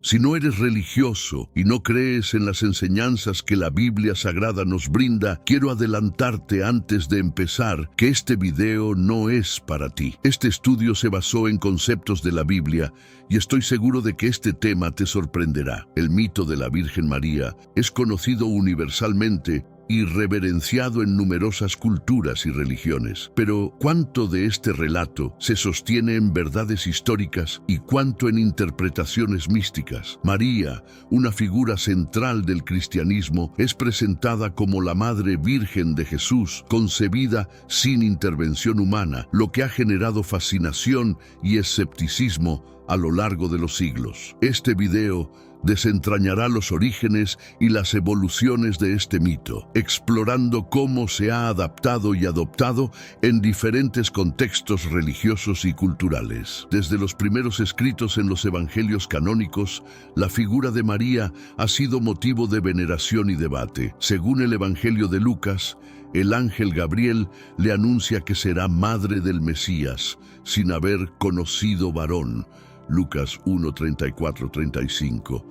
Si no eres religioso y no crees en las enseñanzas que la Biblia Sagrada nos brinda, quiero adelantarte antes de empezar que este video no es para ti. Este estudio se basó en conceptos de la Biblia y estoy seguro de que este tema te sorprenderá. El mito de la Virgen María es conocido universalmente y reverenciado en numerosas culturas y religiones. Pero ¿cuánto de este relato se sostiene en verdades históricas y cuánto en interpretaciones místicas? María, una figura central del cristianismo, es presentada como la Madre Virgen de Jesús, concebida sin intervención humana, lo que ha generado fascinación y escepticismo a lo largo de los siglos. Este video desentrañará los orígenes y las evoluciones de este mito, explorando cómo se ha adaptado y adoptado en diferentes contextos religiosos y culturales. Desde los primeros escritos en los evangelios canónicos, la figura de María ha sido motivo de veneración y debate. Según el Evangelio de Lucas, el ángel Gabriel le anuncia que será madre del Mesías, sin haber conocido varón. Lucas 1, 34-35.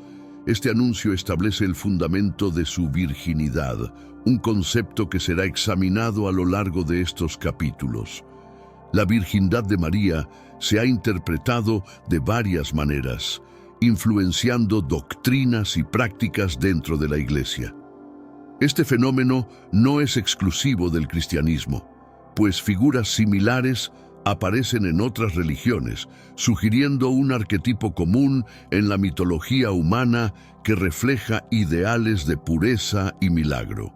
Este anuncio establece el fundamento de su virginidad, un concepto que será examinado a lo largo de estos capítulos. La virgindad de María se ha interpretado de varias maneras, influenciando doctrinas y prácticas dentro de la Iglesia. Este fenómeno no es exclusivo del cristianismo, pues figuras similares aparecen en otras religiones, sugiriendo un arquetipo común en la mitología humana que refleja ideales de pureza y milagro.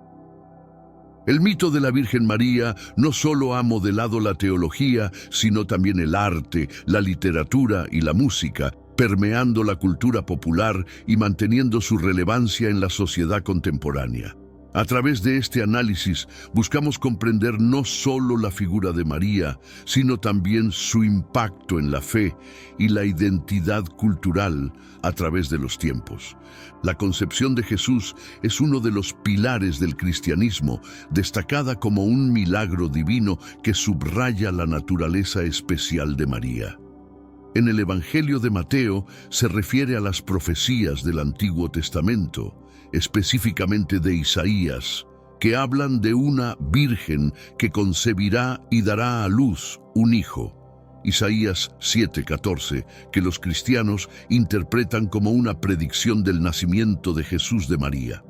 El mito de la Virgen María no solo ha modelado la teología, sino también el arte, la literatura y la música, permeando la cultura popular y manteniendo su relevancia en la sociedad contemporánea. A través de este análisis buscamos comprender no solo la figura de María, sino también su impacto en la fe y la identidad cultural a través de los tiempos. La concepción de Jesús es uno de los pilares del cristianismo, destacada como un milagro divino que subraya la naturaleza especial de María. En el Evangelio de Mateo se refiere a las profecías del Antiguo Testamento, específicamente de Isaías, que hablan de una virgen que concebirá y dará a luz un hijo. Isaías 7:14, que los cristianos interpretan como una predicción del nacimiento de Jesús de María.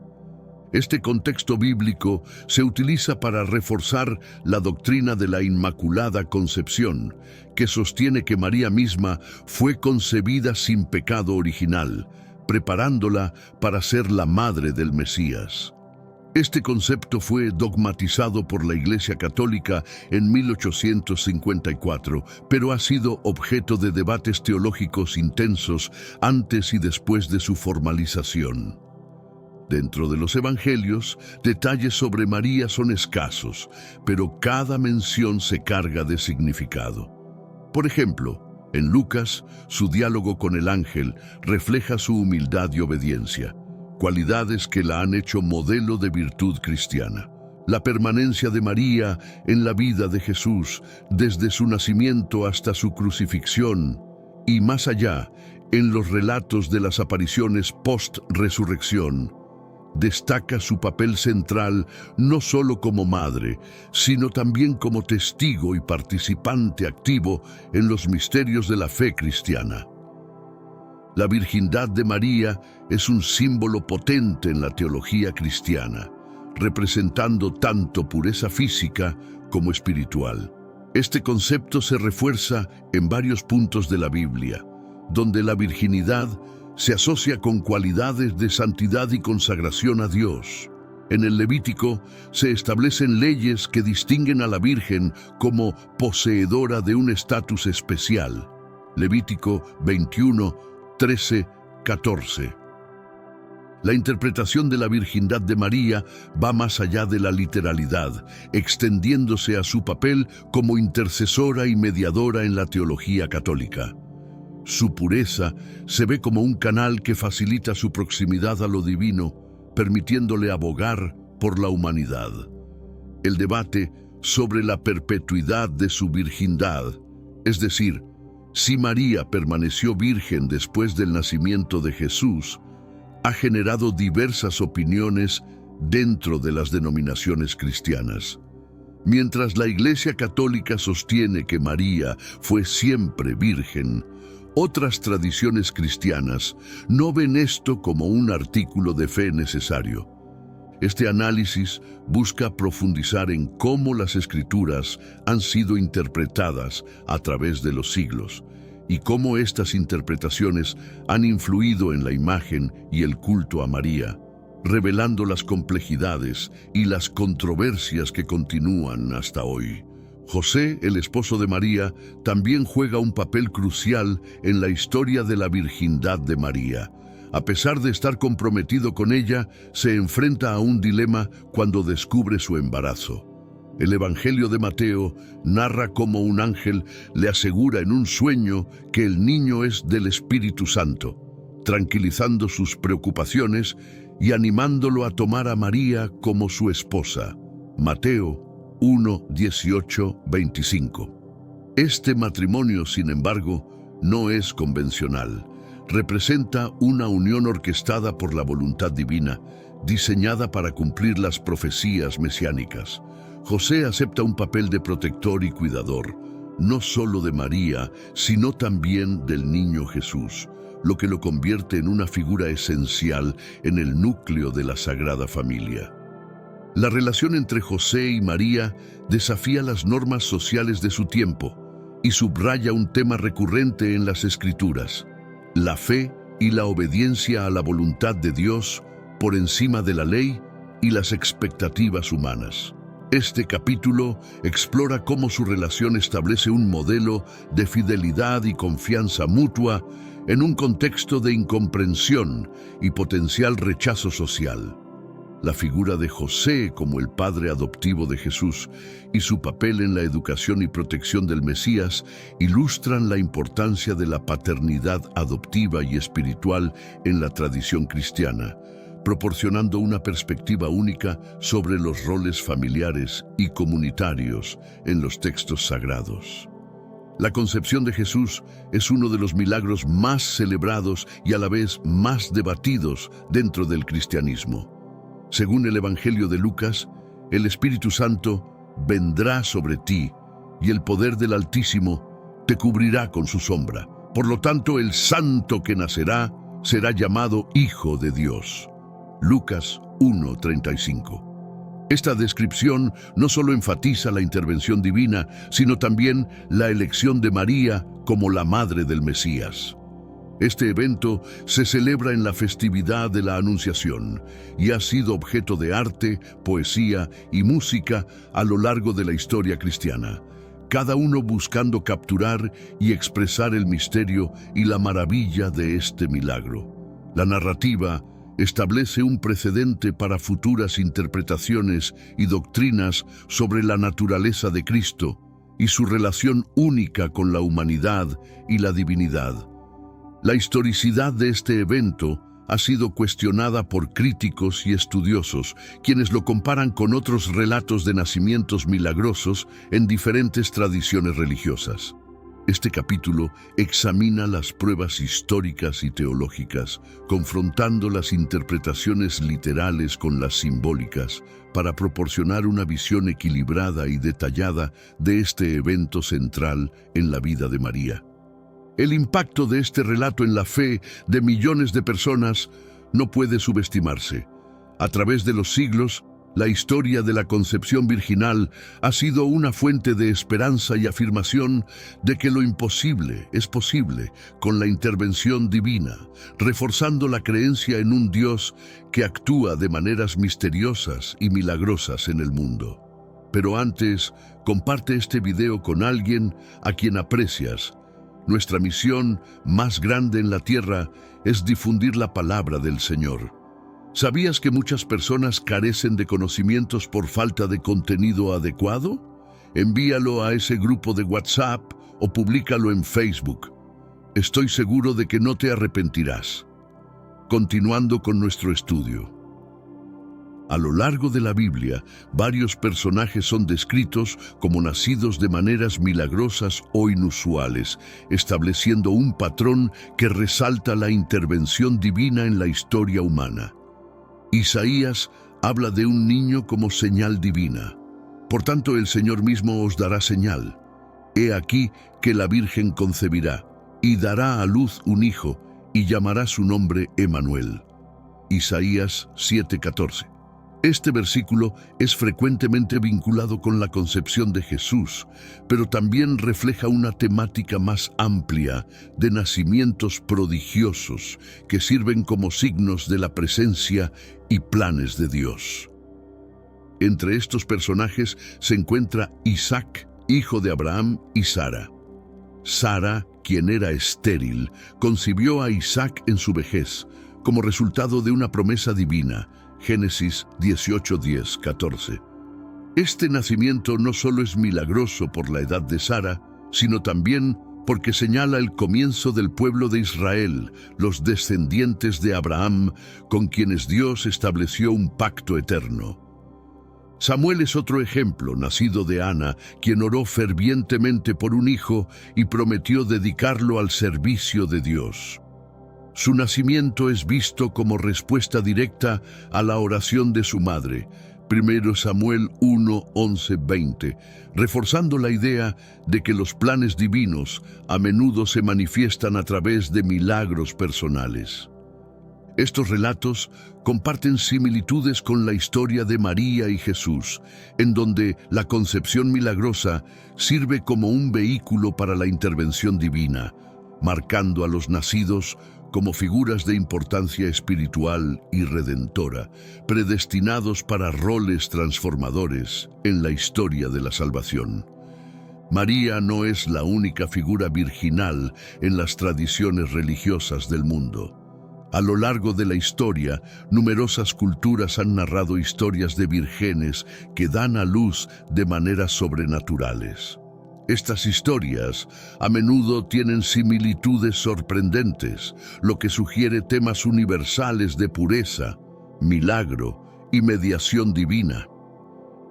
Este contexto bíblico se utiliza para reforzar la doctrina de la Inmaculada Concepción, que sostiene que María misma fue concebida sin pecado original, preparándola para ser la madre del Mesías. Este concepto fue dogmatizado por la Iglesia Católica en 1854, pero ha sido objeto de debates teológicos intensos antes y después de su formalización. Dentro de los evangelios, detalles sobre María son escasos, pero cada mención se carga de significado. Por ejemplo, en Lucas, su diálogo con el ángel refleja su humildad y obediencia, cualidades que la han hecho modelo de virtud cristiana. La permanencia de María en la vida de Jesús, desde su nacimiento hasta su crucifixión, y más allá, en los relatos de las apariciones post-resurrección, destaca su papel central no solo como madre, sino también como testigo y participante activo en los misterios de la fe cristiana. La virgindad de María es un símbolo potente en la teología cristiana, representando tanto pureza física como espiritual. Este concepto se refuerza en varios puntos de la Biblia, donde la virginidad se asocia con cualidades de santidad y consagración a Dios. En el Levítico se establecen leyes que distinguen a la Virgen como poseedora de un estatus especial. Levítico 21, 13, 14. La interpretación de la virgindad de María va más allá de la literalidad, extendiéndose a su papel como intercesora y mediadora en la teología católica. Su pureza se ve como un canal que facilita su proximidad a lo divino, permitiéndole abogar por la humanidad. El debate sobre la perpetuidad de su virgindad, es decir, Si María permaneció virgen después del nacimiento de Jesús, ha generado diversas opiniones dentro de las denominaciones cristianas. Mientras la Iglesia Católica sostiene que María fue siempre virgen, otras tradiciones cristianas no ven esto como un artículo de fe necesario. Este análisis busca profundizar en cómo las Escrituras han sido interpretadas a través de los siglos y cómo estas interpretaciones han influido en la imagen y el culto a María, revelando las complejidades y las controversias que continúan hasta hoy. José, el esposo de María, también juega un papel crucial en la historia de la virgindad de María. A pesar de estar comprometido con ella, se enfrenta a un dilema cuando descubre su embarazo. El Evangelio de Mateo narra cómo un ángel le asegura en un sueño que el niño es del Espíritu Santo, tranquilizando sus preocupaciones y animándolo a tomar a María como su esposa. Mateo 1, 18, 25. Este matrimonio, sin embargo, no es convencional. Representa una unión orquestada por la voluntad divina, diseñada para cumplir las profecías mesiánicas. José acepta un papel de protector y cuidador, no solo de María, sino también del niño Jesús, lo que lo convierte en una figura esencial en el núcleo de la Sagrada Familia. La relación entre José y María desafía las normas sociales de su tiempo y subraya un tema recurrente en las Escrituras: la fe y la obediencia a la voluntad de Dios por encima de la ley y las expectativas humanas. Este capítulo explora cómo su relación establece un modelo de fidelidad y confianza mutua en un contexto de incomprensión y potencial rechazo social. La figura de José como el padre adoptivo de Jesús y su papel en la educación y protección del Mesías ilustran la importancia de la paternidad adoptiva y espiritual en la tradición cristiana, proporcionando una perspectiva única sobre los roles familiares y comunitarios en los textos sagrados. La concepción de Jesús es uno de los milagros más celebrados y a la vez más debatidos dentro del cristianismo. Según el Evangelio de Lucas, el Espíritu Santo vendrá sobre ti y el poder del Altísimo te cubrirá con su sombra. Por lo tanto, el santo que nacerá será llamado Hijo de Dios. Lucas 1:35. Esta descripción no solo enfatiza la intervención divina, sino también la elección de María como la madre del Mesías. Este evento se celebra en la festividad de la Anunciación y ha sido objeto de arte, poesía y música a lo largo de la historia cristiana, cada uno buscando capturar y expresar el misterio y la maravilla de este milagro. La narrativa establece un precedente para futuras interpretaciones y doctrinas sobre la naturaleza de Cristo y su relación única con la humanidad y la divinidad. La historicidad de este evento ha sido cuestionada por críticos y estudiosos, quienes lo comparan con otros relatos de nacimientos milagrosos en diferentes tradiciones religiosas. Este capítulo examina las pruebas históricas y teológicas, confrontando las interpretaciones literales con las simbólicas, para proporcionar una visión equilibrada y detallada de este evento central en la vida de María. El impacto de este relato en la fe de millones de personas no puede subestimarse. A través de los siglos, la historia de la concepción virginal ha sido una fuente de esperanza y afirmación de que lo imposible es posible con la intervención divina, reforzando la creencia en un Dios que actúa de maneras misteriosas y milagrosas en el mundo. Pero antes, comparte este video con alguien a quien aprecias. Nuestra misión más grande en la tierra es difundir la palabra del Señor. ¿Sabías que muchas personas carecen de conocimientos por falta de contenido adecuado? Envíalo a ese grupo de WhatsApp o públicalo en Facebook. Estoy seguro de que no te arrepentirás. Continuando con nuestro estudio. A lo largo de la Biblia, varios personajes son descritos como nacidos de maneras milagrosas o inusuales, estableciendo un patrón que resalta la intervención divina en la historia humana. Isaías habla de un niño como señal divina. Por tanto, el Señor mismo os dará señal. He aquí que la Virgen concebirá y dará a luz un hijo y llamará su nombre Emmanuel. Isaías 7:14. Este versículo es frecuentemente vinculado con la concepción de Jesús, pero también refleja una temática más amplia de nacimientos prodigiosos que sirven como signos de la presencia y planes de Dios. Entre estos personajes se encuentra Isaac, hijo de Abraham y Sara. Sara, quien era estéril, concibió a Isaac en su vejez, como resultado de una promesa divina. Génesis 18:10-14. Este nacimiento no solo es milagroso por la edad de Sara, sino también porque señala el comienzo del pueblo de Israel, los descendientes de Abraham, con quienes Dios estableció un pacto eterno. Samuel es otro ejemplo, nacido de Ana, quien oró fervientemente por un hijo y prometió dedicarlo al servicio de Dios. Su nacimiento es visto como respuesta directa a la oración de su madre, 1 Samuel 1:11-20, reforzando la idea de que los planes divinos a menudo se manifiestan a través de milagros personales. Estos relatos comparten similitudes con la historia de María y Jesús, en donde la concepción milagrosa sirve como un vehículo para la intervención divina, marcando a los nacidos como figuras de importancia espiritual y redentora, predestinados para roles transformadores en la historia de la salvación. María no es la única figura virginal en las tradiciones religiosas del mundo. A lo largo de la historia, numerosas culturas han narrado historias de vírgenes que dan a luz de maneras sobrenaturales. Estas historias a menudo tienen similitudes sorprendentes, lo que sugiere temas universales de pureza, milagro y mediación divina.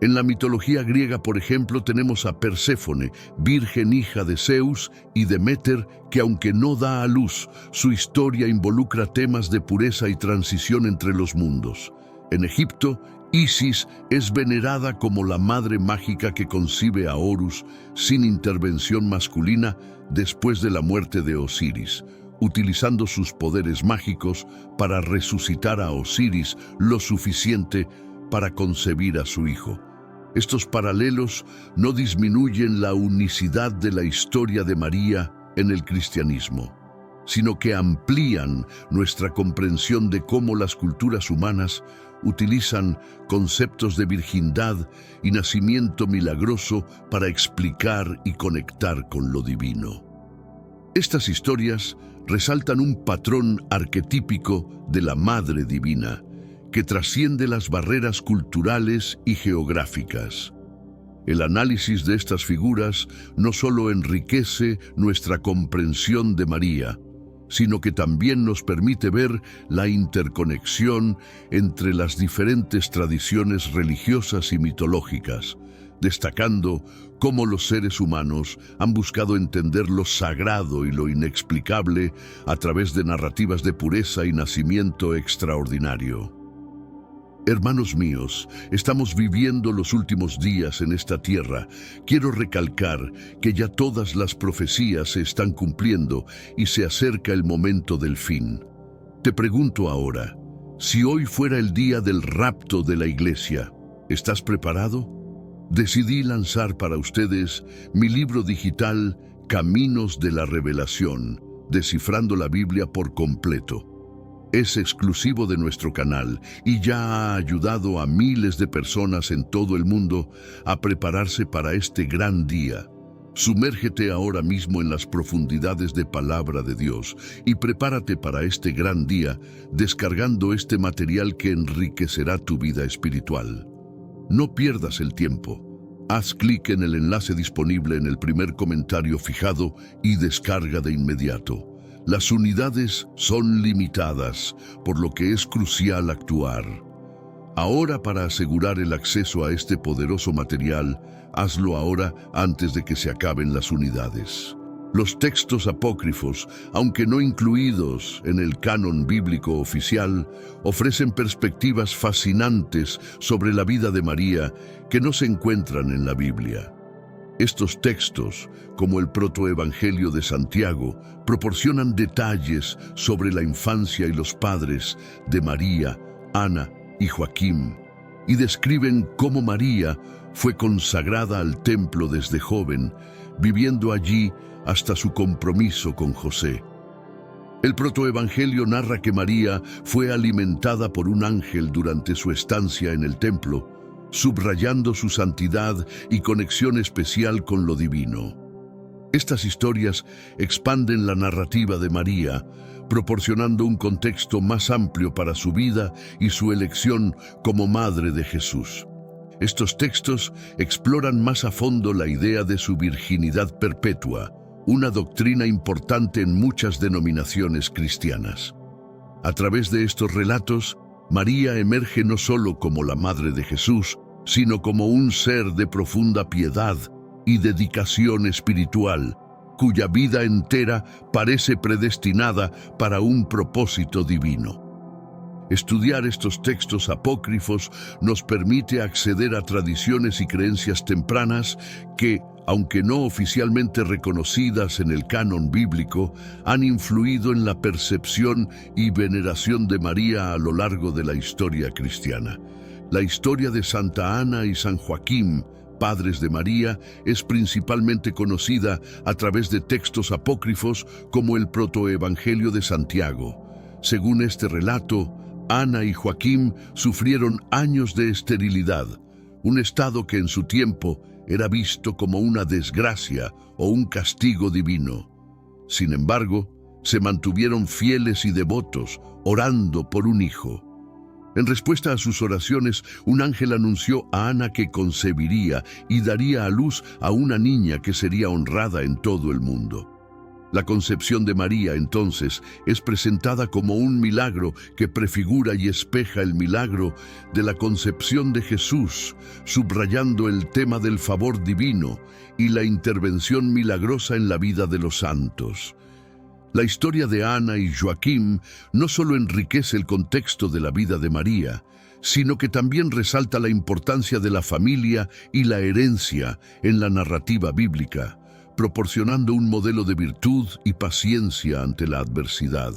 En la mitología griega, por ejemplo, tenemos a Perséfone, virgen hija de Zeus, y Deméter, que aunque no da a luz, su historia involucra temas de pureza y transición entre los mundos. En Egipto, Isis es venerada como la madre mágica que concibe a Horus sin intervención masculina después de la muerte de Osiris, utilizando sus poderes mágicos para resucitar a Osiris lo suficiente para concebir a su hijo. Estos paralelos no disminuyen la unicidad de la historia de María en el cristianismo, sino que amplían nuestra comprensión de cómo las culturas humanas utilizan conceptos de virgindad y nacimiento milagroso para explicar y conectar con lo divino. Estas historias resaltan un patrón arquetípico de la Madre Divina, que trasciende las barreras culturales y geográficas. El análisis de estas figuras no solo enriquece nuestra comprensión de María, sino que también nos permite ver la interconexión entre las diferentes tradiciones religiosas y mitológicas, destacando cómo los seres humanos han buscado entender lo sagrado y lo inexplicable a través de narrativas de pureza y nacimiento extraordinario. Hermanos míos, estamos viviendo los últimos días en esta tierra. Quiero recalcar que ya todas las profecías se están cumpliendo y se acerca el momento del fin. Te pregunto ahora, si hoy fuera el día del rapto de la iglesia, ¿estás preparado? Decidí lanzar para ustedes mi libro digital Caminos de la Revelación, descifrando la Biblia por completo. Es exclusivo de nuestro canal y ya ha ayudado a miles de personas en todo el mundo a prepararse para este gran día. Sumérgete ahora mismo en las profundidades de Palabra de Dios y prepárate para este gran día descargando este material que enriquecerá tu vida espiritual. No pierdas el tiempo. Haz clic en el enlace disponible en el primer comentario fijado y descarga de inmediato. Las unidades son limitadas, por lo que es crucial actuar. Ahora, para asegurar el acceso a este poderoso material, hazlo ahora antes de que se acaben las unidades. Los textos apócrifos, aunque no incluidos en el canon bíblico oficial, ofrecen perspectivas fascinantes sobre la vida de María que no se encuentran en la Biblia. Estos textos, como el protoevangelio de Santiago, proporcionan detalles sobre la infancia y los padres de María, Ana y Joaquín, y describen cómo María fue consagrada al templo desde joven, viviendo allí hasta su compromiso con José. El protoevangelio narra que María fue alimentada por un ángel durante su estancia en el templo, subrayando su santidad y conexión especial con lo divino. Estas historias expanden la narrativa de María, proporcionando un contexto más amplio para su vida y su elección como madre de Jesús. Estos textos exploran más a fondo la idea de su virginidad perpetua, una doctrina importante en muchas denominaciones cristianas. A través de estos relatos, María emerge no solo como la madre de Jesús, sino como un ser de profunda piedad y dedicación espiritual, cuya vida entera parece predestinada para un propósito divino. Estudiar estos textos apócrifos nos permite acceder a tradiciones y creencias tempranas que, aunque no oficialmente reconocidas en el canon bíblico, han influido en la percepción y veneración de María a lo largo de la historia cristiana. La historia de Santa Ana y San Joaquín, padres de María, es principalmente conocida a través de textos apócrifos como el protoevangelio de Santiago. Según este relato, Ana y Joaquín sufrieron años de esterilidad, un estado que en su tiempo era visto como una desgracia o un castigo divino. Sin embargo, se mantuvieron fieles y devotos, orando por un hijo. En respuesta a sus oraciones, un ángel anunció a Ana que concebiría y daría a luz a una niña que sería honrada en todo el mundo. La concepción de María, entonces, es presentada como un milagro que prefigura y espeja el milagro de la concepción de Jesús, subrayando el tema del favor divino y la intervención milagrosa en la vida de los santos. La historia de Ana y Joaquín no solo enriquece el contexto de la vida de María, sino que también resalta la importancia de la familia y la herencia en la narrativa bíblica, proporcionando un modelo de virtud y paciencia ante la adversidad.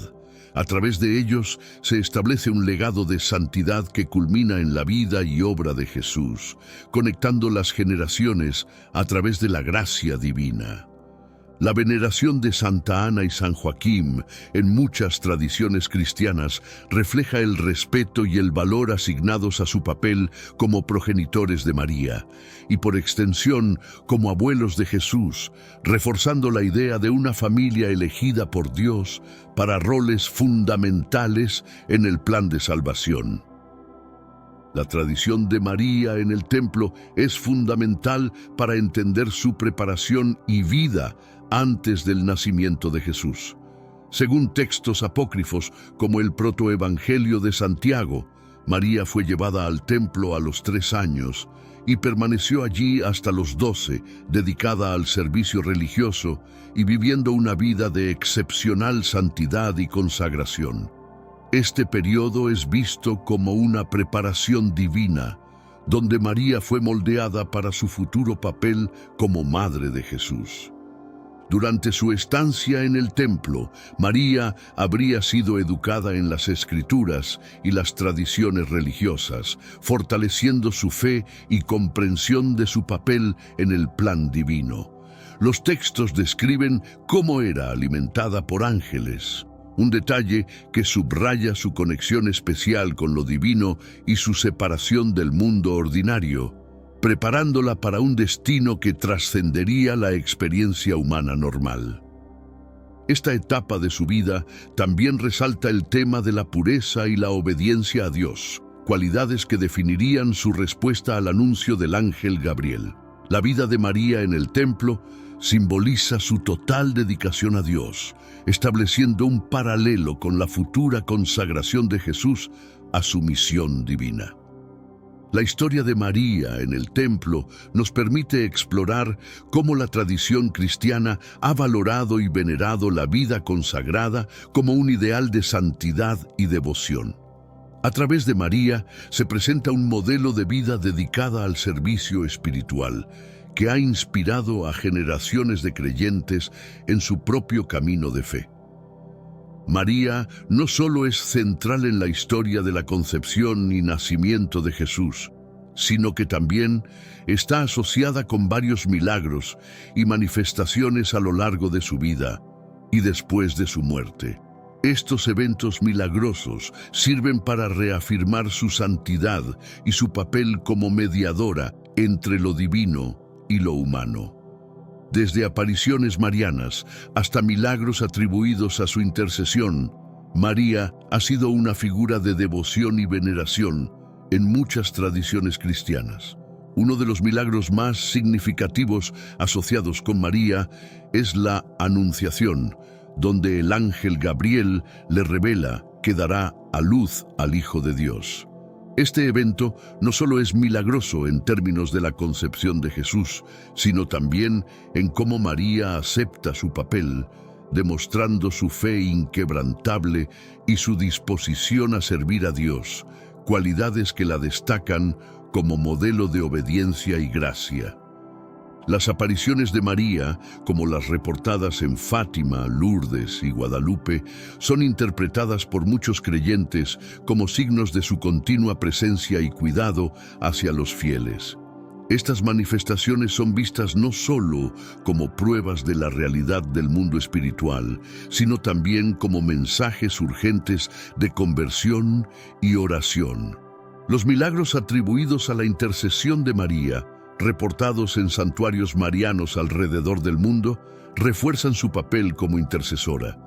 A través de ellos se establece un legado de santidad que culmina en la vida y obra de Jesús, conectando las generaciones a través de la gracia divina. La veneración de Santa Ana y San Joaquín en muchas tradiciones cristianas refleja el respeto y el valor asignados a su papel como progenitores de María y por extensión como abuelos de Jesús, reforzando la idea de una familia elegida por Dios para roles fundamentales en el plan de salvación. La tradición de María en el templo es fundamental para entender su preparación y vida antes del nacimiento de Jesús. Según textos apócrifos como el protoevangelio de Santiago, María fue llevada al templo a los 3 años y permaneció allí hasta los 12, dedicada al servicio religioso y viviendo una vida de excepcional santidad y consagración. Este periodo es visto como una preparación divina, donde María fue moldeada para su futuro papel como Madre de Jesús. Durante su estancia en el templo, María habría sido educada en las Escrituras y las tradiciones religiosas, fortaleciendo su fe y comprensión de su papel en el plan divino. Los textos describen cómo era alimentada por ángeles, un detalle que subraya su conexión especial con lo divino y su separación del mundo ordinario, preparándola para un destino que trascendería la experiencia humana normal. Esta etapa de su vida también resalta el tema de la pureza y la obediencia a Dios, cualidades que definirían su respuesta al anuncio del ángel Gabriel. La vida de María en el templo simboliza su total dedicación a Dios, estableciendo un paralelo con la futura consagración de Jesús a su misión divina. La historia de María en el templo nos permite explorar cómo la tradición cristiana ha valorado y venerado la vida consagrada como un ideal de santidad y devoción. A través de María se presenta un modelo de vida dedicada al servicio espiritual, que ha inspirado a generaciones de creyentes en su propio camino de fe. María no solo es central en la historia de la concepción y nacimiento de Jesús, sino que también está asociada con varios milagros y manifestaciones a lo largo de su vida y después de su muerte. Estos eventos milagrosos sirven para reafirmar su santidad y su papel como mediadora entre lo divino y lo humano. Desde apariciones marianas hasta milagros atribuidos a su intercesión, María ha sido una figura de devoción y veneración en muchas tradiciones cristianas. Uno de los milagros más significativos asociados con María es la Anunciación, donde el ángel Gabriel le revela que dará a luz al Hijo de Dios. Este evento no solo es milagroso en términos de la concepción de Jesús, sino también en cómo María acepta su papel, demostrando su fe inquebrantable y su disposición a servir a Dios, cualidades que la destacan como modelo de obediencia y gracia. Las apariciones de María, como las reportadas en Fátima, Lourdes y Guadalupe, son interpretadas por muchos creyentes como signos de su continua presencia y cuidado hacia los fieles. Estas manifestaciones son vistas no solo como pruebas de la realidad del mundo espiritual, sino también como mensajes urgentes de conversión y oración. Los milagros atribuidos a la intercesión de María, reportados en santuarios marianos alrededor del mundo, refuerzan su papel como intercesora.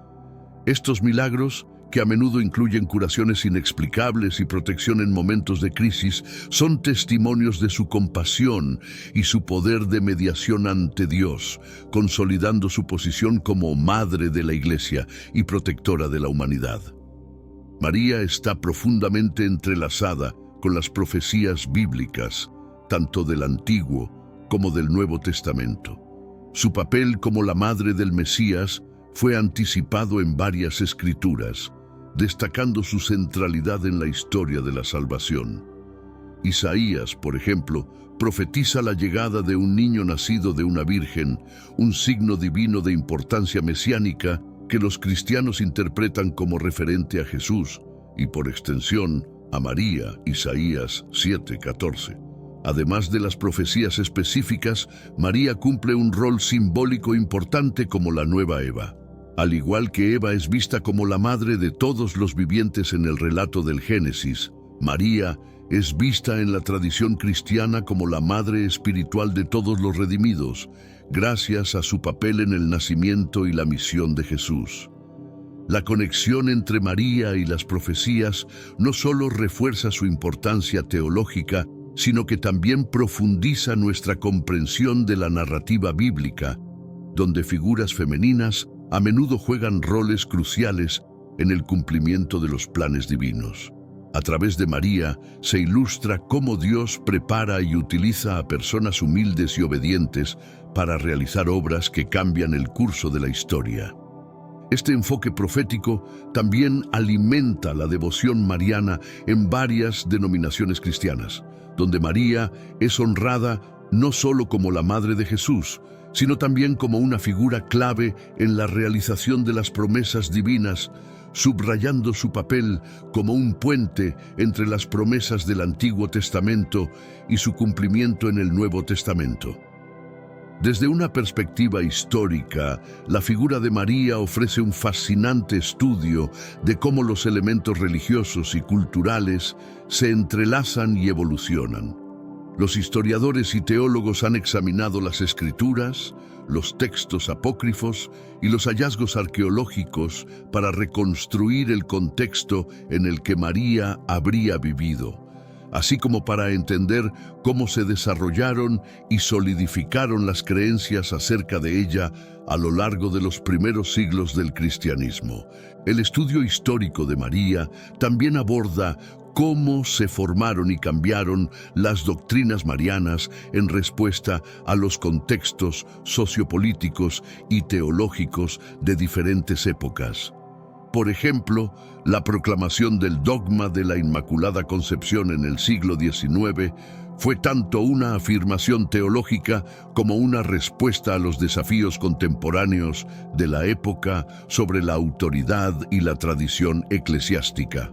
Estos milagros, que a menudo incluyen curaciones inexplicables y protección en momentos de crisis, son testimonios de su compasión y su poder de mediación ante Dios, consolidando su posición como Madre de la Iglesia y protectora de la humanidad. María está profundamente entrelazada con las profecías bíblicas, tanto del Antiguo como del Nuevo Testamento. Su papel como la madre del Mesías fue anticipado en varias escrituras, destacando su centralidad en la historia de la salvación. Isaías, por ejemplo, profetiza la llegada de un niño nacido de una virgen, un signo divino de importancia mesiánica que los cristianos interpretan como referente a Jesús y, por extensión, a María, Isaías 7:14. Además de las profecías específicas, María cumple un rol simbólico importante como la nueva Eva. Al igual que Eva es vista como la madre de todos los vivientes en el relato del Génesis, María es vista en la tradición cristiana como la madre espiritual de todos los redimidos, gracias a su papel en el nacimiento y la misión de Jesús. La conexión entre María y las profecías no solo refuerza su importancia teológica, sino que también profundiza nuestra comprensión de la narrativa bíblica, donde figuras femeninas a menudo juegan roles cruciales en el cumplimiento de los planes divinos. A través de María se ilustra cómo Dios prepara y utiliza a personas humildes y obedientes para realizar obras que cambian el curso de la historia. Este enfoque profético también alimenta la devoción mariana en varias denominaciones cristianas, donde María es honrada no solo como la Madre de Jesús, sino también como una figura clave en la realización de las promesas divinas, subrayando su papel como un puente entre las promesas del Antiguo Testamento y su cumplimiento en el Nuevo Testamento. Desde una perspectiva histórica, la figura de María ofrece un fascinante estudio de cómo los elementos religiosos y culturales se entrelazan y evolucionan. Los historiadores y teólogos han examinado las escrituras, los textos apócrifos y los hallazgos arqueológicos para reconstruir el contexto en el que María habría vivido, así como para entender cómo se desarrollaron y solidificaron las creencias acerca de ella a lo largo de los primeros siglos del cristianismo. El estudio histórico de María también aborda cómo se formaron y cambiaron las doctrinas marianas en respuesta a los contextos sociopolíticos y teológicos de diferentes épocas. Por ejemplo, la proclamación del dogma de la Inmaculada Concepción en el siglo XIX fue tanto una afirmación teológica como una respuesta a los desafíos contemporáneos de la época sobre la autoridad y la tradición eclesiástica.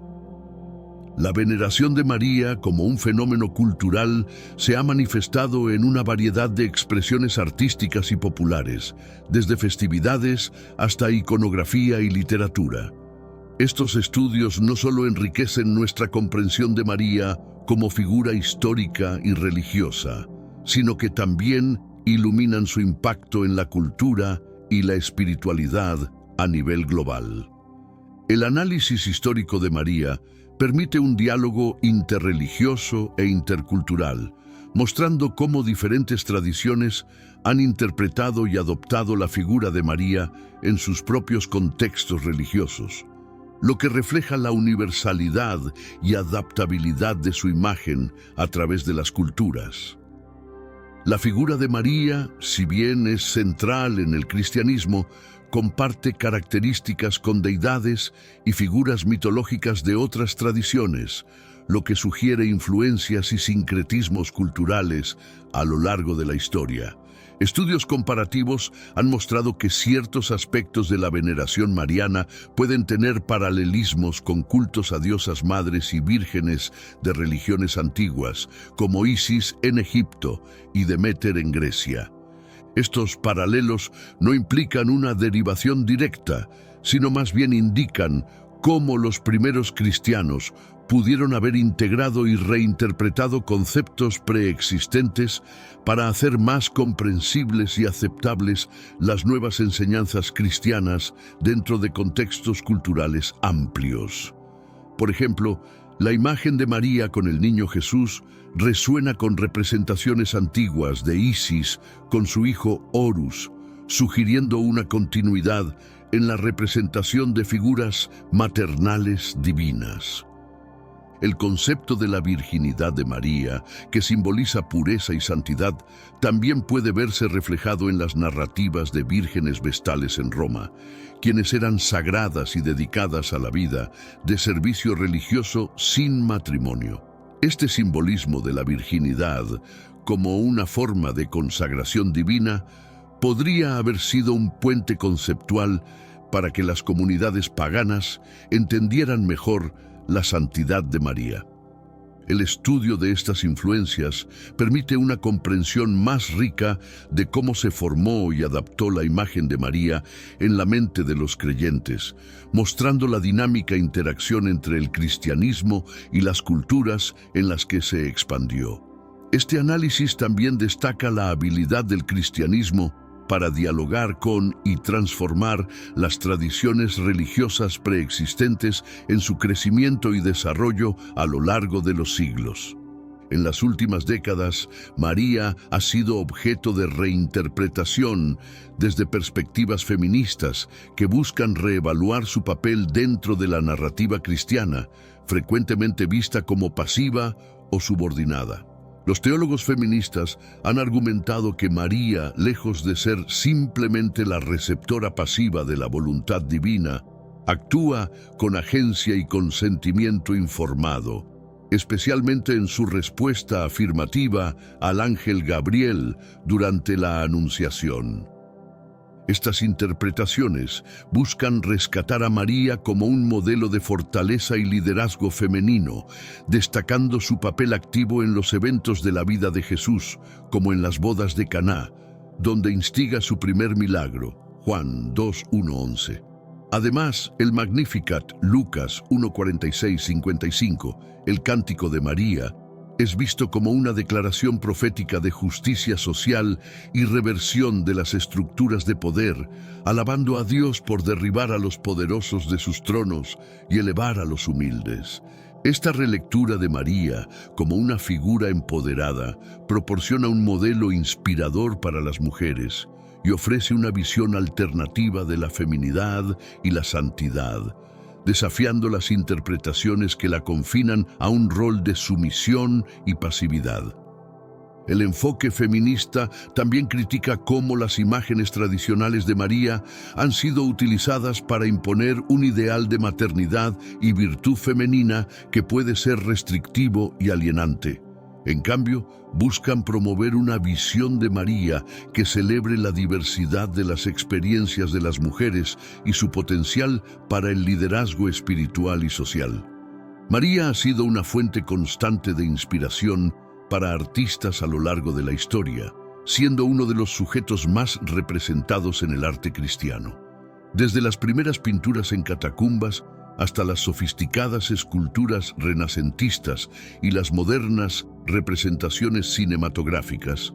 La veneración de María como un fenómeno cultural se ha manifestado en una variedad de expresiones artísticas y populares, desde festividades hasta iconografía y literatura. Estos estudios no solo enriquecen nuestra comprensión de María como figura histórica y religiosa, sino que también iluminan su impacto en la cultura y la espiritualidad a nivel global. El análisis histórico de María permite un diálogo interreligioso e intercultural, mostrando cómo diferentes tradiciones han interpretado y adoptado la figura de María en sus propios contextos religiosos, lo que refleja la universalidad y adaptabilidad de su imagen a través de las culturas. La figura de María, si bien es central en el cristianismo, comparte características con deidades y figuras mitológicas de otras tradiciones, lo que sugiere influencias y sincretismos culturales a lo largo de la historia. Estudios comparativos han mostrado que ciertos aspectos de la veneración mariana pueden tener paralelismos con cultos a diosas madres y vírgenes de religiones antiguas, como Isis en Egipto y Deméter en Grecia. Estos paralelos no implican una derivación directa, sino más bien indican cómo los primeros cristianos pudieron haber integrado y reinterpretado conceptos preexistentes para hacer más comprensibles y aceptables las nuevas enseñanzas cristianas dentro de contextos culturales amplios. Por ejemplo, la imagen de María con el niño Jesús resuena con representaciones antiguas de Isis con su hijo Horus, sugiriendo una continuidad en la representación de figuras maternales divinas. El concepto de la virginidad de María, que simboliza pureza y santidad, también puede verse reflejado en las narrativas de vírgenes vestales en Roma, quienes eran sagradas y dedicadas a la vida de servicio religioso sin matrimonio. Este simbolismo de la virginidad, como una forma de consagración divina, podría haber sido un puente conceptual para que las comunidades paganas entendieran mejor la santidad de María. El estudio de estas influencias permite una comprensión más rica de cómo se formó y adaptó la imagen de María en la mente de los creyentes, mostrando la dinámica interacción entre el cristianismo y las culturas en las que se expandió. Este análisis también destaca la habilidad del cristianismo para dialogar con y transformar las tradiciones religiosas preexistentes en su crecimiento y desarrollo a lo largo de los siglos. En las últimas décadas, María ha sido objeto de reinterpretación desde perspectivas feministas que buscan reevaluar su papel dentro de la narrativa cristiana, frecuentemente vista como pasiva o subordinada. Los teólogos feministas han argumentado que María, lejos de ser simplemente la receptora pasiva de la voluntad divina, actúa con agencia y consentimiento informado, especialmente en su respuesta afirmativa al ángel Gabriel durante la Anunciación. Estas interpretaciones buscan rescatar a María como un modelo de fortaleza y liderazgo femenino, destacando su papel activo en los eventos de la vida de Jesús, como en las bodas de Caná, donde instiga su primer milagro, Juan 2:1-11. Además, el Magnificat, Lucas 1:46-55, el Cántico de María, es visto como una declaración profética de justicia social y reversión de las estructuras de poder, alabando a Dios por derribar a los poderosos de sus tronos y elevar a los humildes. Esta relectura de María como una figura empoderada proporciona un modelo inspirador para las mujeres y ofrece una visión alternativa de la feminidad y la santidad, desafiando las interpretaciones que la confinan a un rol de sumisión y pasividad. El enfoque feminista también critica cómo las imágenes tradicionales de María han sido utilizadas para imponer un ideal de maternidad y virtud femenina que puede ser restrictivo y alienante. En cambio, buscan promover una visión de María que celebre la diversidad de las experiencias de las mujeres y su potencial para el liderazgo espiritual y social. María ha sido una fuente constante de inspiración para artistas a lo largo de la historia, siendo uno de los sujetos más representados en el arte cristiano. Desde las primeras pinturas en catacumbas hasta las sofisticadas esculturas renacentistas y las modernas representaciones cinematográficas,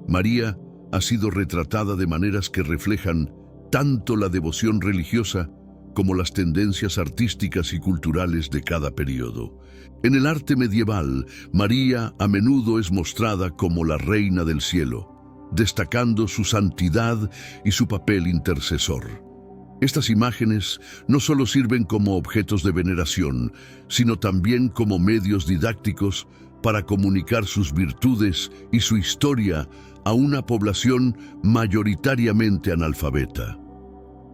María ha sido retratada de maneras que reflejan tanto la devoción religiosa como las tendencias artísticas y culturales de cada periodo. En el arte medieval, María a menudo es mostrada como la reina del cielo, destacando su santidad y su papel intercesor. Estas imágenes no solo sirven como objetos de veneración, sino también como medios didácticos para comunicar sus virtudes y su historia a una población mayoritariamente analfabeta.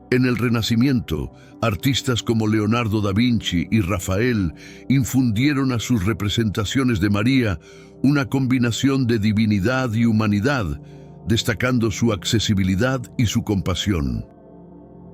En el Renacimiento, artistas como Leonardo da Vinci y Rafael infundieron a sus representaciones de María una combinación de divinidad y humanidad, destacando su accesibilidad y su compasión.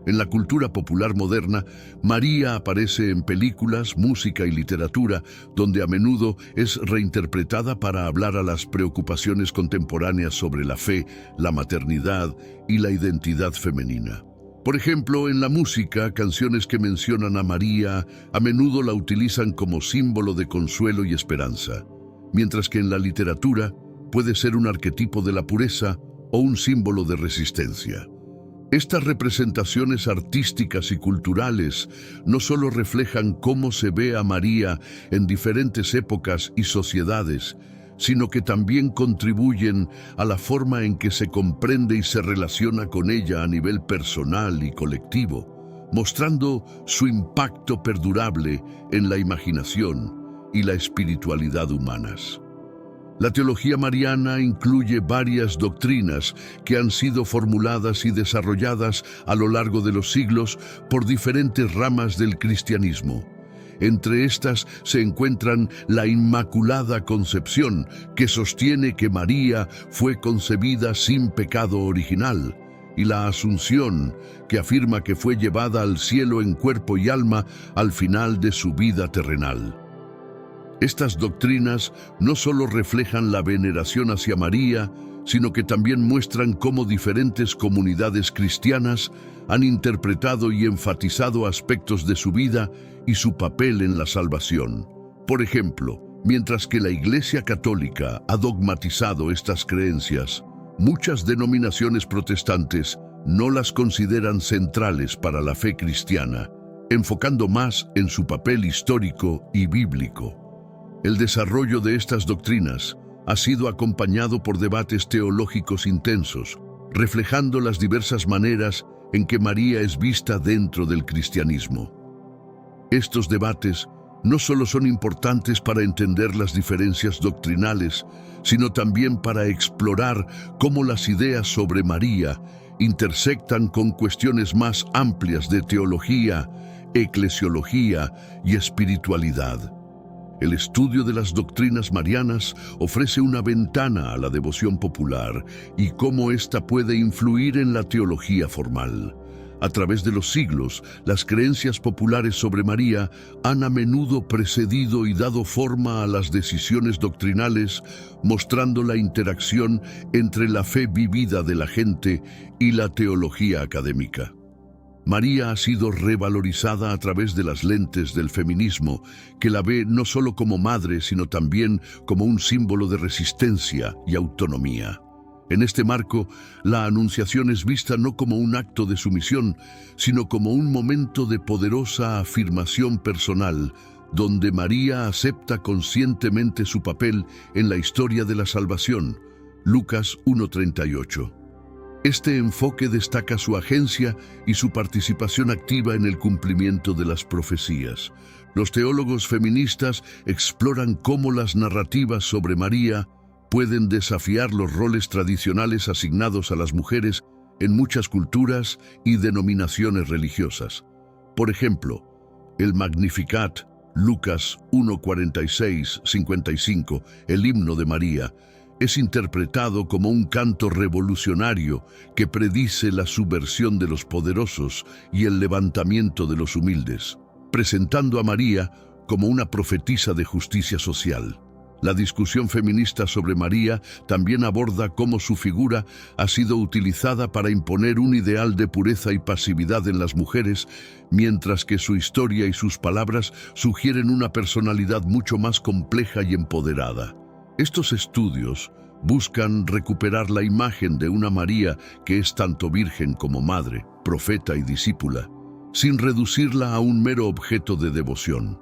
En la cultura popular moderna, María aparece en películas, música y literatura, donde a menudo es reinterpretada para hablar a las preocupaciones contemporáneas sobre la fe, la maternidad y la identidad femenina. Por ejemplo, en la música, canciones que mencionan a María a menudo la utilizan como símbolo de consuelo y esperanza, mientras que en la literatura puede ser un arquetipo de la pureza o un símbolo de resistencia. Estas representaciones artísticas y culturales no solo reflejan cómo se ve a María en diferentes épocas y sociedades, sino que también contribuyen a la forma en que se comprende y se relaciona con ella a nivel personal y colectivo, mostrando su impacto perdurable en la imaginación y la espiritualidad humanas. La teología mariana incluye varias doctrinas que han sido formuladas y desarrolladas a lo largo de los siglos por diferentes ramas del cristianismo. Entre estas se encuentran la Inmaculada Concepción, que sostiene que María fue concebida sin pecado original, y la Asunción, que afirma que fue llevada al cielo en cuerpo y alma al final de su vida terrenal. Estas doctrinas no solo reflejan la veneración hacia María, sino que también muestran cómo diferentes comunidades cristianas han interpretado y enfatizado aspectos de su vida y su papel en la salvación. Por ejemplo, mientras que la Iglesia Católica ha dogmatizado estas creencias, muchas denominaciones protestantes no las consideran centrales para la fe cristiana, enfocando más en su papel histórico y bíblico. El desarrollo de estas doctrinas ha sido acompañado por debates teológicos intensos, reflejando las diversas maneras en que María es vista dentro del cristianismo. Estos debates no solo son importantes para entender las diferencias doctrinales, sino también para explorar cómo las ideas sobre María intersectan con cuestiones más amplias de teología, eclesiología y espiritualidad. El estudio de las doctrinas marianas ofrece una ventana a la devoción popular y cómo ésta puede influir en la teología formal. A través de los siglos, las creencias populares sobre María han a menudo precedido y dado forma a las decisiones doctrinales, mostrando la interacción entre la fe vivida de la gente y la teología académica. María ha sido revalorizada a través de las lentes del feminismo, que la ve no solo como madre, sino también como un símbolo de resistencia y autonomía. En este marco, la Anunciación es vista no como un acto de sumisión, sino como un momento de poderosa afirmación personal, donde María acepta conscientemente su papel en la historia de la salvación. Lucas 1:38. Este enfoque destaca su agencia y su participación activa en el cumplimiento de las profecías. Los teólogos feministas exploran cómo las narrativas sobre María pueden desafiar los roles tradicionales asignados a las mujeres en muchas culturas y denominaciones religiosas. Por ejemplo, el Magnificat, Lucas 1:46-55, el himno de María, es interpretado como un canto revolucionario que predice la subversión de los poderosos y el levantamiento de los humildes, presentando a María como una profetisa de justicia social. La discusión feminista sobre María también aborda cómo su figura ha sido utilizada para imponer un ideal de pureza y pasividad en las mujeres, mientras que su historia y sus palabras sugieren una personalidad mucho más compleja y empoderada. Estos estudios buscan recuperar la imagen de una María que es tanto virgen como madre, profeta y discípula, sin reducirla a un mero objeto de devoción.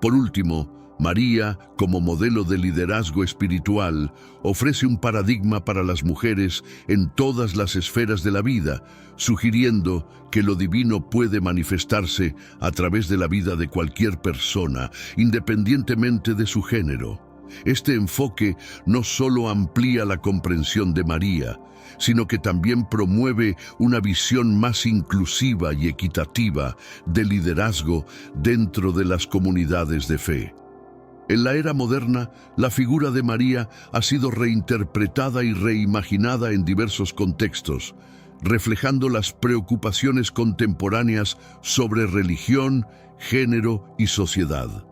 Por último, María, como modelo de liderazgo espiritual, ofrece un paradigma para las mujeres en todas las esferas de la vida, sugiriendo que lo divino puede manifestarse a través de la vida de cualquier persona, independientemente de su género. Este enfoque no solo amplía la comprensión de María, sino que también promueve una visión más inclusiva y equitativa de liderazgo dentro de las comunidades de fe. En la era moderna, la figura de María ha sido reinterpretada y reimaginada en diversos contextos, reflejando las preocupaciones contemporáneas sobre religión, género y sociedad.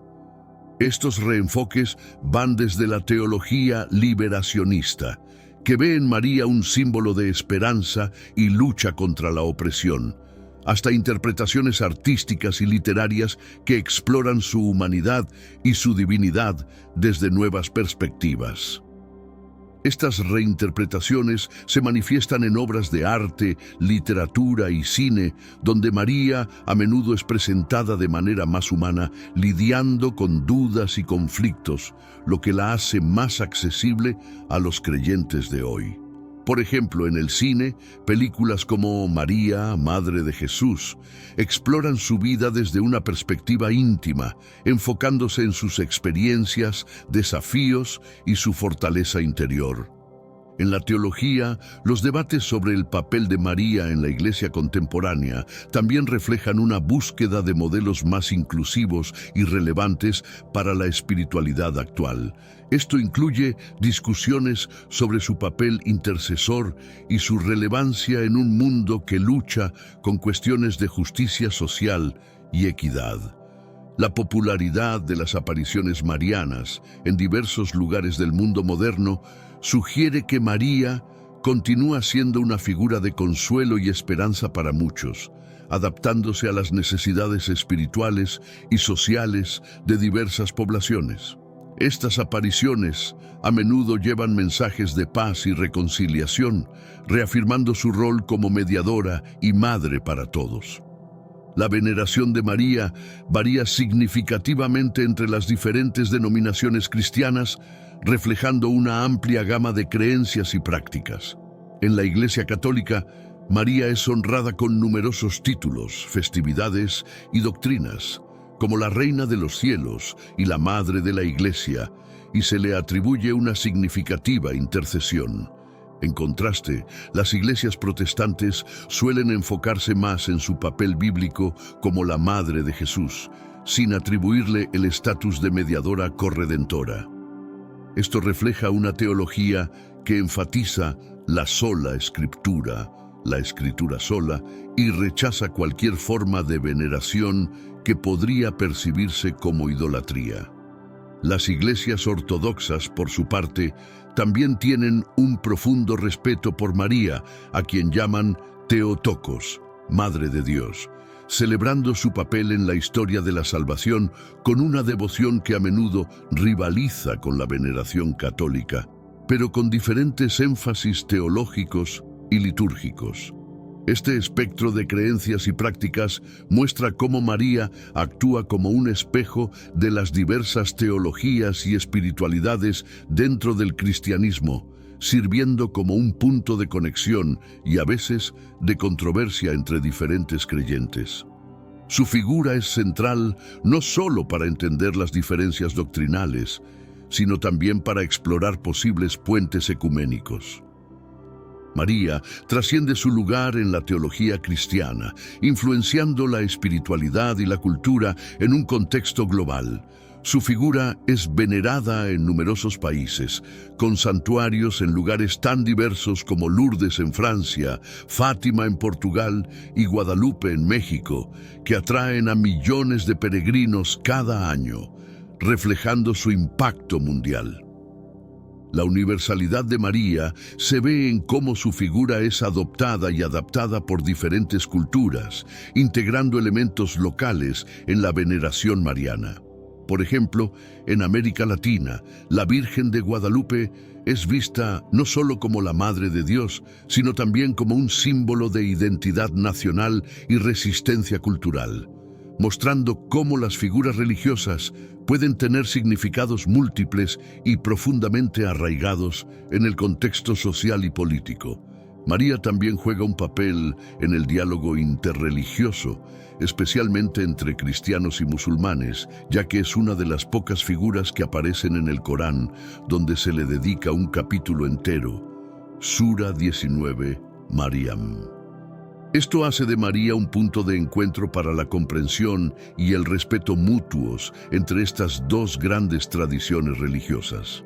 Estos reenfoques van desde la teología liberacionista, que ve en María un símbolo de esperanza y lucha contra la opresión, hasta interpretaciones artísticas y literarias que exploran su humanidad y su divinidad desde nuevas perspectivas. Estas reinterpretaciones se manifiestan en obras de arte, literatura y cine, donde María a menudo es presentada de manera más humana, lidiando con dudas y conflictos, lo que la hace más accesible a los creyentes de hoy. Por ejemplo, en el cine, películas como María, Madre de Jesús, exploran su vida desde una perspectiva íntima, enfocándose en sus experiencias, desafíos y su fortaleza interior. En la teología, los debates sobre el papel de María en la Iglesia contemporánea también reflejan una búsqueda de modelos más inclusivos y relevantes para la espiritualidad actual. Esto incluye discusiones sobre su papel intercesor y su relevancia en un mundo que lucha con cuestiones de justicia social y equidad. La popularidad de las apariciones marianas en diversos lugares del mundo moderno sugiere que María continúa siendo una figura de consuelo y esperanza para muchos, adaptándose a las necesidades espirituales y sociales de diversas poblaciones. Estas apariciones a menudo llevan mensajes de paz y reconciliación, reafirmando su rol como mediadora y madre para todos. La veneración de María varía significativamente entre las diferentes denominaciones cristianas, reflejando una amplia gama de creencias y prácticas. En la Iglesia Católica, María es honrada con numerosos títulos, festividades y doctrinas, como la Reina de los Cielos y la Madre de la Iglesia, y se le atribuye una significativa intercesión. En contraste, las iglesias protestantes suelen enfocarse más en su papel bíblico como la Madre de Jesús, sin atribuirle el estatus de mediadora corredentora. Esto refleja una teología que enfatiza la sola escritura, la escritura sola, y rechaza cualquier forma de veneración que podría percibirse como idolatría. Las iglesias ortodoxas, por su parte, también tienen un profundo respeto por María, a quien llaman Theotokos, Madre de Dios, celebrando su papel en la historia de la salvación con una devoción que a menudo rivaliza con la veneración católica, pero con diferentes énfasis teológicos y litúrgicos. Este espectro de creencias y prácticas muestra cómo María actúa como un espejo de las diversas teologías y espiritualidades dentro del cristianismo, sirviendo como un punto de conexión y a veces de controversia entre diferentes creyentes. Su figura es central no solo para entender las diferencias doctrinales, sino también para explorar posibles puentes ecuménicos. María trasciende su lugar en la teología cristiana, influenciando la espiritualidad y la cultura en un contexto global. Su figura es venerada en numerosos países, con santuarios en lugares tan diversos como Lourdes en Francia, Fátima en Portugal y Guadalupe en México, que atraen a millones de peregrinos cada año, reflejando su impacto mundial. La universalidad de María se ve en cómo su figura es adoptada y adaptada por diferentes culturas, integrando elementos locales en la veneración mariana. Por ejemplo, en América Latina, la Virgen de Guadalupe es vista no solo como la Madre de Dios, sino también como un símbolo de identidad nacional y resistencia cultural, mostrando cómo las figuras religiosas pueden tener significados múltiples y profundamente arraigados en el contexto social y político. María también juega un papel en el diálogo interreligioso, especialmente entre cristianos y musulmanes, ya que es una de las pocas figuras que aparecen en el Corán, donde se le dedica un capítulo entero, Sura 19, Mariam. Esto hace de María un punto de encuentro para la comprensión y el respeto mutuos entre estas dos grandes tradiciones religiosas.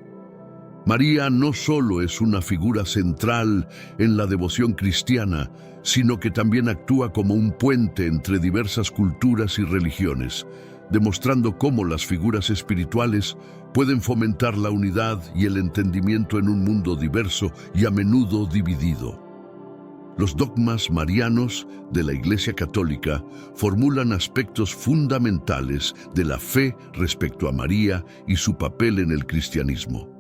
María no solo es una figura central en la devoción cristiana, sino que también actúa como un puente entre diversas culturas y religiones, demostrando cómo las figuras espirituales pueden fomentar la unidad y el entendimiento en un mundo diverso y a menudo dividido. Los dogmas marianos de la Iglesia Católica formulan aspectos fundamentales de la fe respecto a María y su papel en el cristianismo.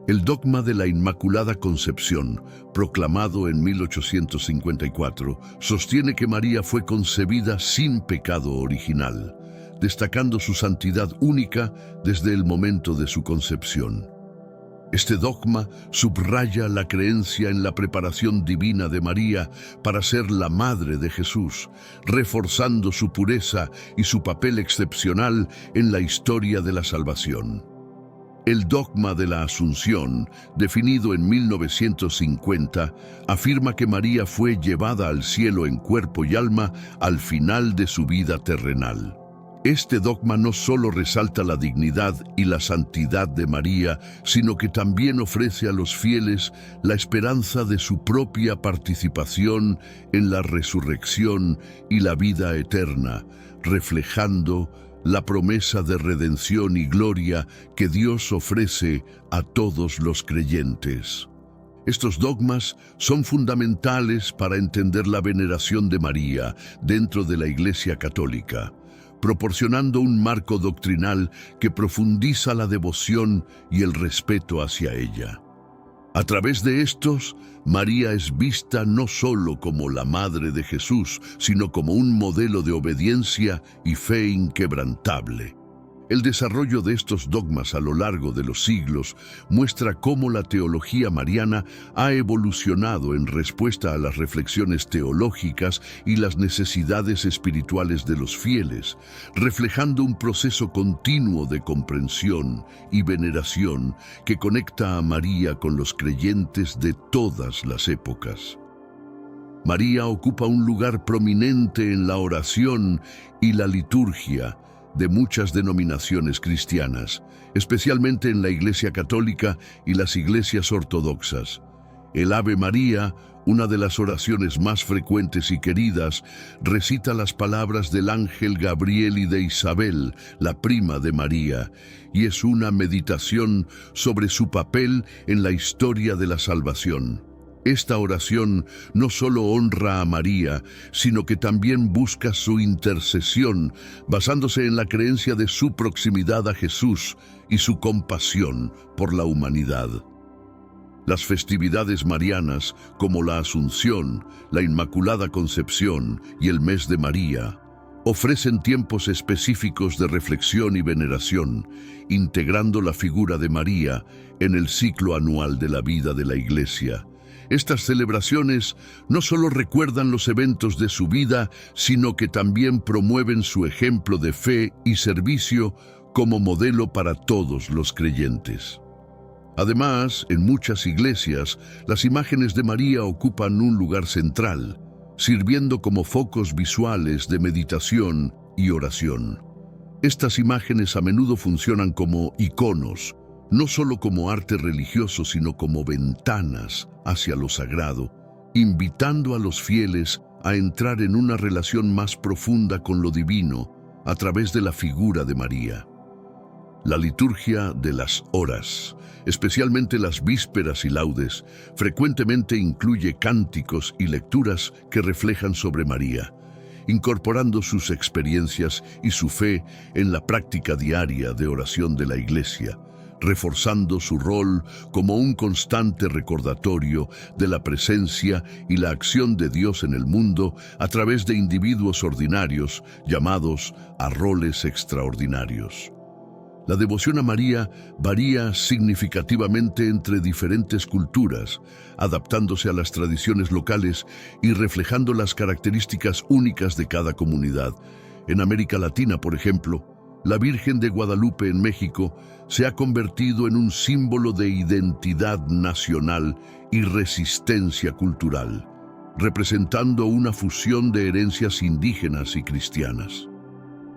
El dogma de la Inmaculada Concepción, proclamado en 1854, sostiene que María fue concebida sin pecado original, destacando su santidad única desde el momento de su concepción. Este dogma subraya la creencia en la preparación divina de María para ser la madre de Jesús, reforzando su pureza y su papel excepcional en la historia de la salvación. El dogma de la Asunción, definido en 1950, afirma que María fue llevada al cielo en cuerpo y alma al final de su vida terrenal. Este dogma no solo resalta la dignidad y la santidad de María, sino que también ofrece a los fieles la esperanza de su propia participación en la resurrección y la vida eterna, reflejando la promesa de redención y gloria que Dios ofrece a todos los creyentes. Estos dogmas son fundamentales para entender la veneración de María dentro de la Iglesia Católica, proporcionando un marco doctrinal que profundiza la devoción y el respeto hacia ella. A través de estos, María es vista no solo como la Madre de Jesús, sino como un modelo de obediencia y fe inquebrantable. El desarrollo de estos dogmas a lo largo de los siglos muestra cómo la teología mariana ha evolucionado en respuesta a las reflexiones teológicas y las necesidades espirituales de los fieles, reflejando un proceso continuo de comprensión y veneración que conecta a María con los creyentes de todas las épocas. María ocupa un lugar prominente en la oración y la liturgia de muchas denominaciones cristianas, especialmente en la Iglesia Católica y las iglesias ortodoxas. El Ave María, una de las oraciones más frecuentes y queridas, recita las palabras del ángel Gabriel y de Isabel, la prima de María, y es una meditación sobre su papel en la historia de la salvación. Esta oración no solo honra a María, sino que también busca su intercesión, basándose en la creencia de su proximidad a Jesús y su compasión por la humanidad. Las festividades marianas, como la Asunción, la Inmaculada Concepción y el Mes de María, ofrecen tiempos específicos de reflexión y veneración, integrando la figura de María en el ciclo anual de la vida de la Iglesia. Estas celebraciones no solo recuerdan los eventos de su vida, sino que también promueven su ejemplo de fe y servicio como modelo para todos los creyentes. Además, en muchas iglesias, las imágenes de María ocupan un lugar central, sirviendo como focos visuales de meditación y oración. Estas imágenes a menudo funcionan como iconos, no solo como arte religioso, sino como ventanas hacia lo sagrado, invitando a los fieles a entrar en una relación más profunda con lo divino a través de la figura de María. La liturgia de las horas, especialmente las vísperas y laudes, frecuentemente incluye cánticos y lecturas que reflejan sobre María, incorporando sus experiencias y su fe en la práctica diaria de oración de la Iglesia, reforzando su rol como un constante recordatorio de la presencia y la acción de Dios en el mundo a través de individuos ordinarios llamados a roles extraordinarios. La devoción a María varía significativamente entre diferentes culturas, adaptándose a las tradiciones locales y reflejando las características únicas de cada comunidad. En América Latina, por ejemplo, la Virgen de Guadalupe en México se ha convertido en un símbolo de identidad nacional y resistencia cultural, representando una fusión de herencias indígenas y cristianas.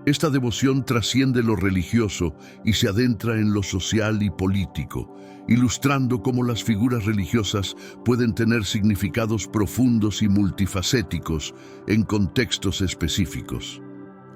Esta devoción trasciende lo religioso y se adentra en lo social y político, ilustrando cómo las figuras religiosas pueden tener significados profundos y multifacéticos en contextos específicos.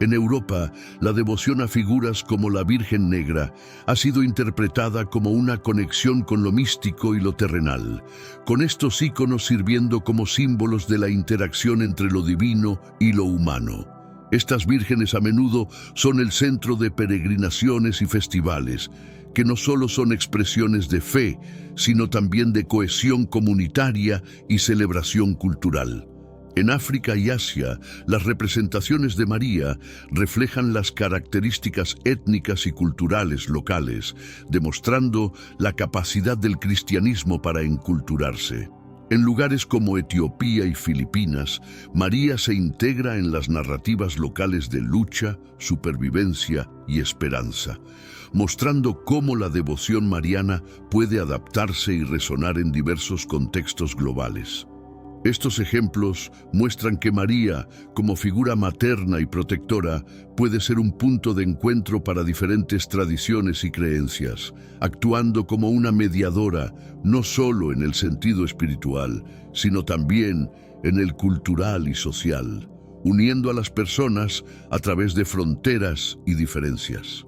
En Europa, la devoción a figuras como la Virgen Negra ha sido interpretada como una conexión con lo místico y lo terrenal, con estos íconos sirviendo como símbolos de la interacción entre lo divino y lo humano. Estas vírgenes a menudo son el centro de peregrinaciones y festivales, que no solo son expresiones de fe, sino también de cohesión comunitaria y celebración cultural. En África y Asia, las representaciones de María reflejan las características étnicas y culturales locales, demostrando la capacidad del cristianismo para enculturarse. En lugares como Etiopía y Filipinas, María se integra en las narrativas locales de lucha, supervivencia y esperanza, mostrando cómo la devoción mariana puede adaptarse y resonar en diversos contextos globales. Estos ejemplos muestran que María, como figura materna y protectora, puede ser un punto de encuentro para diferentes tradiciones y creencias, actuando como una mediadora no solo en el sentido espiritual, sino también en el cultural y social, uniendo a las personas a través de fronteras y diferencias.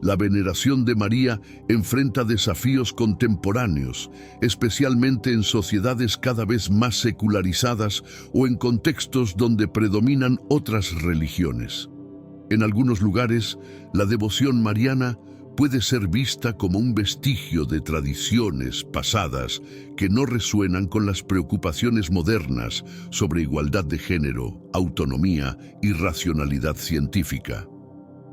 La veneración de María enfrenta desafíos contemporáneos, especialmente en sociedades cada vez más secularizadas o en contextos donde predominan otras religiones. En algunos lugares, la devoción mariana puede ser vista como un vestigio de tradiciones pasadas que no resuenan con las preocupaciones modernas sobre igualdad de género, autonomía y racionalidad científica.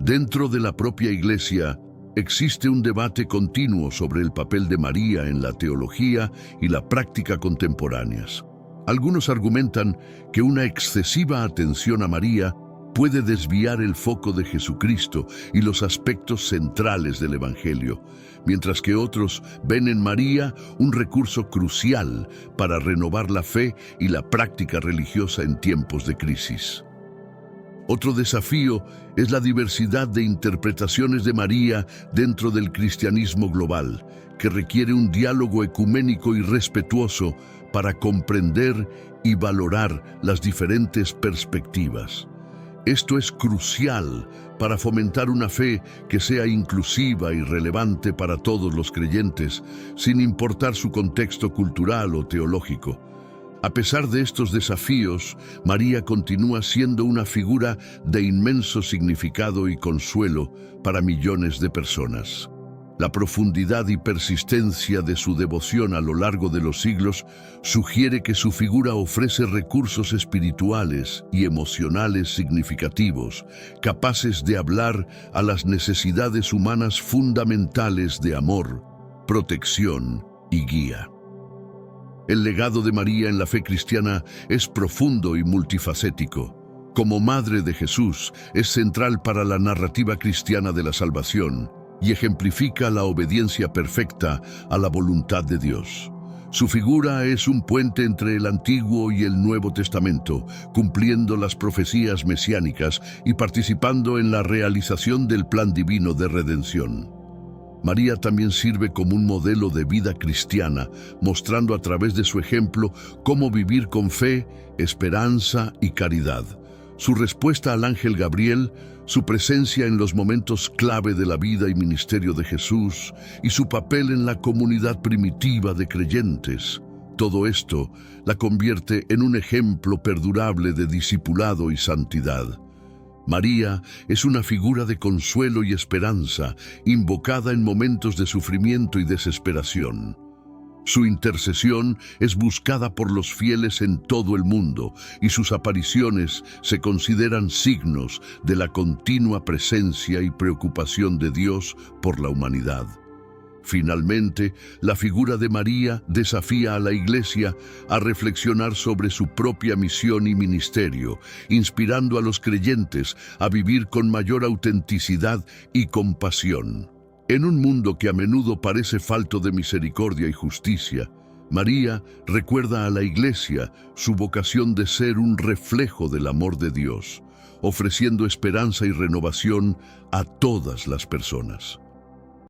Dentro de la propia Iglesia, existe un debate continuo sobre el papel de María en la teología y la práctica contemporáneas. Algunos argumentan que una excesiva atención a María puede desviar el foco de Jesucristo y los aspectos centrales del Evangelio, mientras que otros ven en María un recurso crucial para renovar la fe y la práctica religiosa en tiempos de crisis. Otro desafío es la diversidad de interpretaciones de María dentro del cristianismo global, que requiere un diálogo ecuménico y respetuoso para comprender y valorar las diferentes perspectivas. Esto es crucial para fomentar una fe que sea inclusiva y relevante para todos los creyentes, sin importar su contexto cultural o teológico. A pesar de estos desafíos, María continúa siendo una figura de inmenso significado y consuelo para millones de personas. La profundidad y persistencia de su devoción a lo largo de los siglos sugiere que su figura ofrece recursos espirituales y emocionales significativos, capaces de hablar a las necesidades humanas fundamentales de amor, protección y guía. El legado de María en la fe cristiana es profundo y multifacético. Como Madre de Jesús, es central para la narrativa cristiana de la salvación y ejemplifica la obediencia perfecta a la voluntad de Dios. Su figura es un puente entre el Antiguo y el Nuevo Testamento, cumpliendo las profecías mesiánicas y participando en la realización del plan divino de redención. María también sirve como un modelo de vida cristiana, mostrando a través de su ejemplo cómo vivir con fe, esperanza y caridad. Su respuesta al ángel Gabriel, su presencia en los momentos clave de la vida y ministerio de Jesús y su papel en la comunidad primitiva de creyentes. Todo esto la convierte en un ejemplo perdurable de discipulado y santidad. María es una figura de consuelo y esperanza, invocada en momentos de sufrimiento y desesperación. Su intercesión es buscada por los fieles en todo el mundo y sus apariciones se consideran signos de la continua presencia y preocupación de Dios por la humanidad. Finalmente, la figura de María desafía a la Iglesia a reflexionar sobre su propia misión y ministerio, inspirando a los creyentes a vivir con mayor autenticidad y compasión. En un mundo que a menudo parece falto de misericordia y justicia, María recuerda a la Iglesia su vocación de ser un reflejo del amor de Dios, ofreciendo esperanza y renovación a todas las personas.